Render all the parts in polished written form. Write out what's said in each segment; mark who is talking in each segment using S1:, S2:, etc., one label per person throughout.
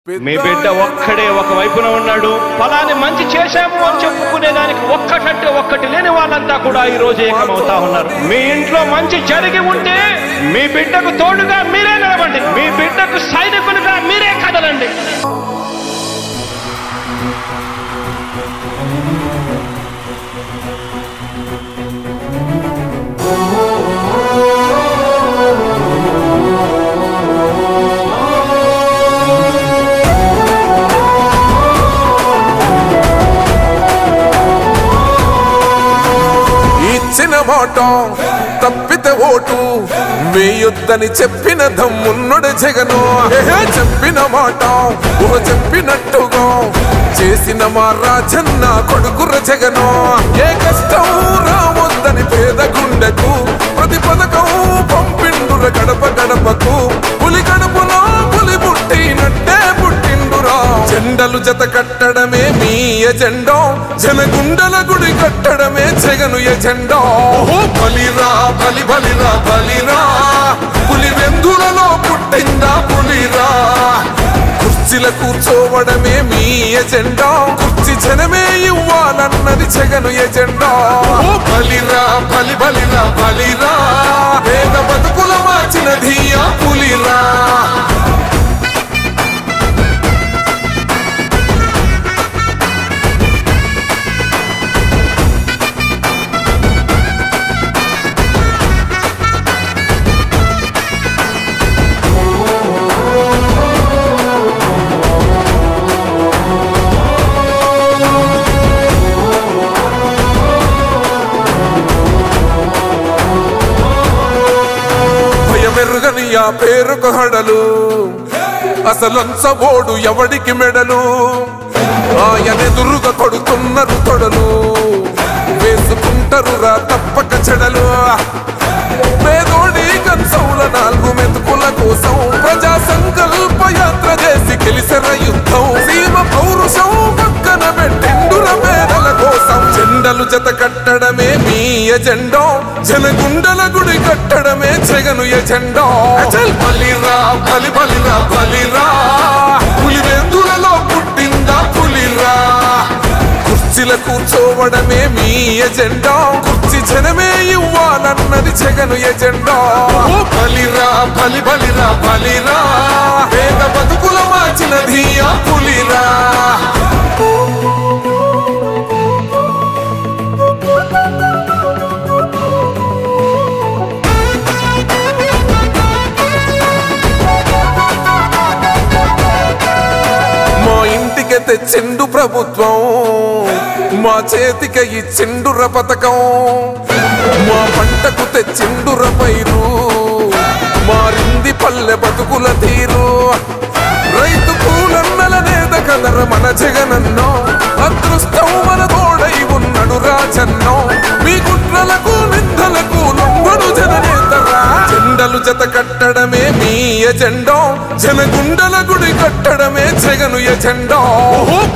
S1: మీ బిడ్డ ఒక్కడే ఒక వైపున ఉన్నాడు. ఫలాని మంచి చేశాము అని చెప్పుకునేదానికి ఒక్కటంటే ఒక్కటి లేని వాళ్ళంతా కూడా ఈ రోజు ఏకమవుతా ఉన్నారు. మీ ఇంట్లో మంచి జరిగి ఉంటే మీ బిడ్డకు తోడుగా మీరే నిలబండి, మీ బిడ్డకు సైనికులుగా మీరే కదలండి.
S2: మాట తప్పితే ఓటు వేయొద్దని చెప్పిన దమ్మున్నడు జగను. చెప్పిన మాట చెప్పినట్టుగా చేసిన మా రాజన్న కొడుకుర జగను. ఏ కష్టం రావద్దని పేద గుండెకు ప్రతి పథకం పంపిండుర గడప గడపకు. పులి గడపలో పులి పుట్టినట్టే పుట్టిండురా. జెండలు జత కట్టడమే మీ ఎజెండా, జనగుండల గుడి కట్టడమే జగను ఎజెండా. బలిరా బలి బలిరా బలిరా, పులి వెందులలో పుట్టిందా పులిరా. కుర్చీల కూర్చోవడమే మీ ఎజెండా, కుర్చీ జనమే ఇవ్వాలన్నది జగను ఎజెండా. బలిరా బలి బలిరా బలిరా, పేద బతుకుల మార్చినది ఆ పులిరా. మెరుగనియా పేరుకు హడలు, అసలంచబోడు ఎవడికి మెడలు. ఆయనెదురుగా కొడుతున్నారు తొడలు, వేసుకుంటారు రా తప్పక చెడలు. పేదోడి కంచౌల 4 మెతుకుల కోసం ప్రజా సంకల్ప యాత్ర చేసి గెలిసెర యుద్ధం. సీమ పౌరుషం పక్కన పెట్టిండుర పేదల కోసం. జెండలు జత కట్టడమే మీ ఎజెండా, జనగుండల గుడి కట్టడమే జగను ఎజెండా. బలిరా బలి బలిరా బలిరా, పులి వెందులలో పుట్టిందా పులిరా. కుర్చీల కూర్చోవడమే మీ ఎజెండా, కుర్చీ జనమే ఇవ్వాలన్నది జగను ఎజెండా. బలిరా బలి బలిరా బలిరా, పేద బతుకుల మార్చినది ఆ పులిరా. తెచ్చిండు ప్రభుత్వం, మా చేతికి ఇచ్చిండుర పథకం. మా పంటకు తెచ్చిండుర పైరు, మారింది పల్లె బతుకుల తీరు. రైతు కూలన్నల నేత కదర మన జగనన్నో, అదృష్టం మన తోడై ఉన్నడు రాజన్నో. మీ కుట్రలకు నిందలకు లొంగడు జననేతరా. జెండలు జత కట్టడమే మీ ఎజెండా, జనగుండల గుడి కట్టడమే జగను ఎజెండా.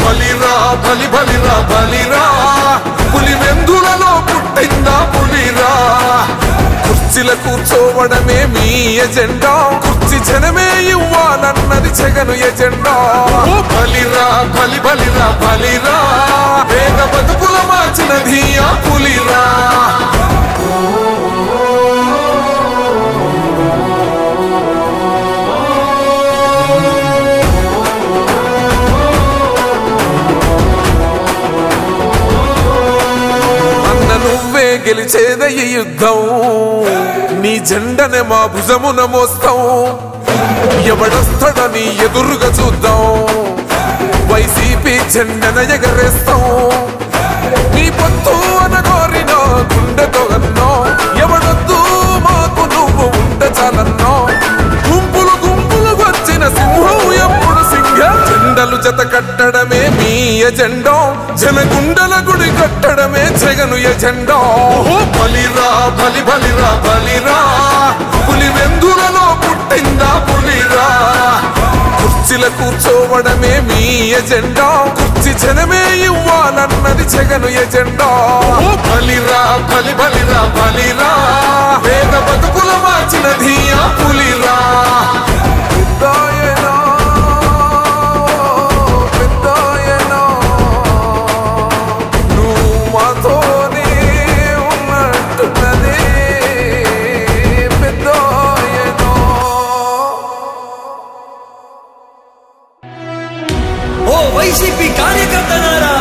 S2: బలిరా బలి బలిరా బలిరా, పులి వెందులలో పుట్టిందా పులిరా. కుర్చీల కూర్చోవడమే మీ ఎజెండా, కుర్చీ జనమే ఇవ్వాలన్నది జగను ఎజెండా. బలిరా బలి బలిరా బలిరా, పేద బతుకుల మార్చినది ఆ పులిరా. నువ్వే గెలిచేద ఈ యుద్ధం, నీ జెండనే మా భుజమున మోస్తాం. ఎవడొస్తాడని ఎదురుగా చూద్దాం, వైసీపీ జెండన ఎగరేస్తాం. నీ పొత్తు అనగోరిన గుండెతో అన్నో, ఎవడొద్దు మాకు నువ్వు ఉంటే చాలన్నో. గుంపులు గుంపులు వచ్చిన సింహం ఎప్పుడు సింహం. జెండలు జత కట్టడమే మీ ఎజెండా, జనగుండల గుడి కట్టడమే జగను ఎజెండా. బలిరా బలి బలిరా బలిరా, పులి వెందులలో పుట్టిందా పులిరా. కుర్చీల కూర్చోవడమే మీ ఎజెండా, కుర్చీ జనమే ఇవ్వాలన్నది జగను ఎజెండా. బలిరా బలి బలిరా బలిరా, పేద బతుకుల మార్చినది ఆ పులిరా.
S3: వైసీపీ కార్యకర్తలారా,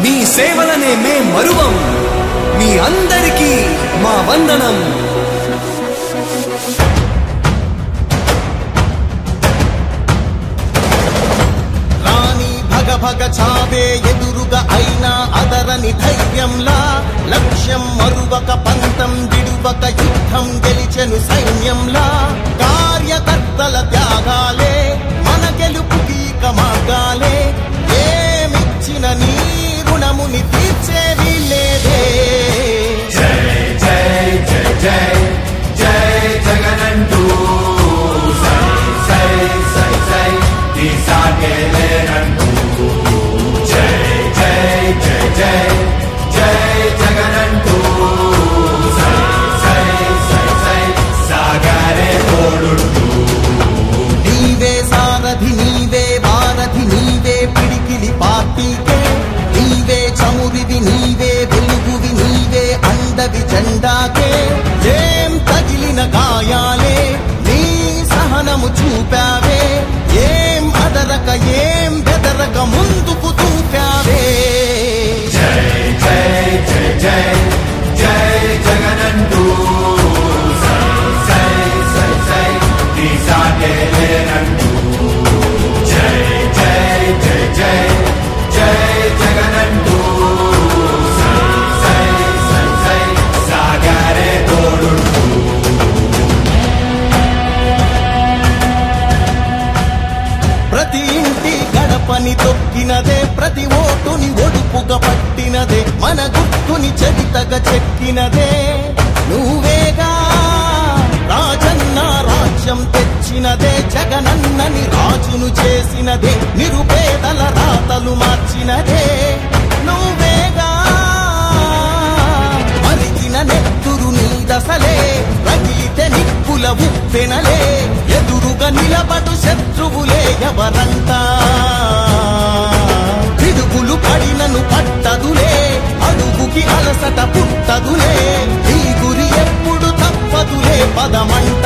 S3: మీ సేవలనే మే మరువం. మీ అందరికీ మా వందనం.
S4: భగ చావే ఎదురుగా అయినా అదరని ధైర్యంలా, లక్ష్యం మరువక పంతం విడువక యుద్ధం గెలిచెను సైన్యంలా. కార్యకర్తల త్యాగాలే మన గెలుపుకీక మార్గాలే. ఏమిచ్చిన నీ రుణముని తీర్చేది లేదే.
S5: జై జై జై జై జై జగనంటూ సై సై సై సై తీసాగేలేనంటూ. జై జై జై జై జై జగనంటూ సై సై సై సై సాగరే తోడుంటూ.
S4: నీవే సారథి నీవే వారధి నీవే పిడికిలి పార్టీకే. నీవే చమురివి నీవే వెలుగువి నీవే అండవి జెండాకే. ఏం తగిలిన గాయాలే నీ సహనము చూపావే. ఏం అదరక ఏం బెదరక ముందుకు చూపావే.
S5: జై జై జై జై జై జగనంటూ సై సై సై సై తీసాగేలేనంటూ. జై జై జై జై జై జగనంటూ సై సై సై సై సాగరే తోడుంటూ.
S4: ప్రతి ఇంటి గడపని తొక్కినదే, ప్రతి ఓటుని ఒడుపుగా పట్టినదే, మన గుర్తుని చరితగా చెక్కినదే నువ్వేగా. రాజన్న రాజ్యం తెచ్చినదే, జగనన్నని రాజును చేసినదే, నిరుపేదల రాతలు మార్చినదే నువ్వేగా. మరిగిన నెత్తురు నీ దశలే, రగిలితే నిప్పుల ఉప్పెనలే. ఎదురుగా నిలబడు శత్రువులే ఎవరంట. పిడుగులు పడినను పట్టదులే, అడుగుకి అలసట పుట్టదులే. ఈ గురి ఎప్పుడు తప్పదులే పదమంట.